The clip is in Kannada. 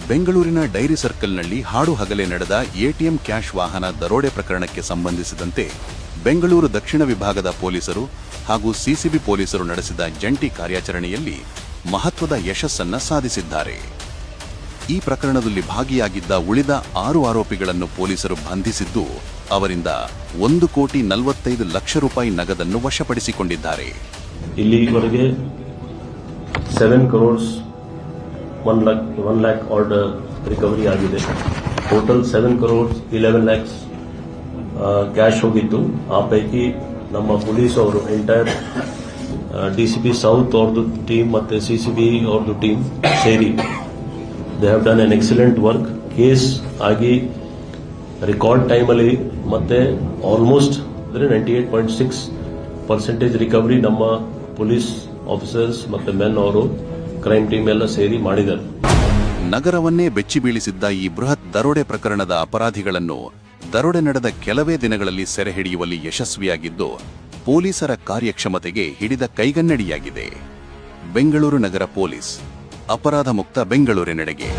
ಬೆಂಗಳೂರಿನ ಡೈರಿ ಸರ್ಕಲ್ನಲ್ಲಿ ಹಾಡು ಹಗಲೇ ನಡೆದ ಎಟಿಎಂ ಕ್ಯಾಶ್ ವಾಹನ ದರೋಡೆ ಪ್ರಕರಣಕ್ಕೆ ಸಂಬಂಧಿಸಿದಂತೆ ಬೆಂಗಳೂರು ದಕ್ಷಿಣ ವಿಭಾಗದ ಪೊಲೀಸರು ಹಾಗೂ ಸಿಸಿಬಿ ಪೊಲೀಸರು ನಡೆಸಿದ ಜಂಟಿ ಕಾರ್ಯಾಚರಣೆಯಲ್ಲಿ ಮಹತ್ವದ ಯಶಸ್ಸನ್ನ ಸಾಧಿಸಿದ್ದಾರೆ. ಈ ಪ್ರಕರಣದಲ್ಲಿ ಭಾಗಿಯಾಗಿದ್ದ ಉಳಿದ 6 ಆರೋಪಿಗಳನ್ನು ಪೊಲೀಸರು ಬಂಧಿಸಿದ್ದು, ಅವರಿಂದ 1,45,00,000 ರೂಪಾಯಿ ನಗದನ್ನು ವಶಪಡಿಸಿಕೊಂಡಿದ್ದಾರೆ. ಇಲ್ಲಿವರೆಗೆ 7 crores 1 lakh ಆರ್ಡರ್ ರಿಕವರಿ ಆಗಿದೆ. ಟೋಟಲ್ 7 crores 11 lakhs ಕ್ಯಾಶ್ ಹೋಗಿತ್ತು. ಆ ಪೈಕಿ ನಮ್ಮ ಪೊಲೀಸ್ ಅವರು ಎಂಟೈರ್ ಡಿಸಿಪಿ ಸೌತ್ ಅವ್ರದ್ದು ಟೀಮ್ ಮತ್ತೆ ಸಿಸಿಬಿ ಅವ್ರದ್ದು ಟೀಮ್ ಸೇರಿ they have done N excellent work. Case ಆಗಿ ರೆಕಾರ್ಡ್ ಟೈಮಲ್ಲಿ ಮತ್ತೆ ಆಲ್ಮೋಸ್ಟ್ 98.6% ರಿಕವರಿ ನಮ್ಮ ಪೊಲೀಸ್ ಆಫೀಸರ್ಸ್ ಮತ್ತೆ ಮೆನ್ ಅವರು ಕ್ರೈಮ್ ಟೀಮ್ ಎಲ್ಲ ಸೇರಿ ಮಾಡಿದ್ದಾರೆ. ನಗರವನ್ನೇ ಬೆಚ್ಚಿ ಬೀಳಿಸಿದ್ದ ಈ ಬೃಹತ್ ದರೋಡೆ ಪ್ರಕರಣದ ಅಪರಾಧಿಗಳನ್ನು ದರೋಡೆ ನಡೆದ ಕೆಲವೇ ದಿನಗಳಲ್ಲಿ ಸೆರೆ ಹಿಡಿಯುವಲ್ಲಿ ಯಶಸ್ವಿಯಾಗಿದ್ದು, ಪೊಲೀಸರ ಕಾರ್ಯಕ್ಷಮತೆಗೆ ಹಿಡಿದ ಕೈಗನ್ನಡಿಯಾಗಿದೆ. ಬೆಂಗಳೂರು ನಗರ ಪೊಲೀಸ್ ಅಪರಾಧ ಮುಕ್ತ ಬೆಂಗಳೂರಿನೆಡೆಗೆ.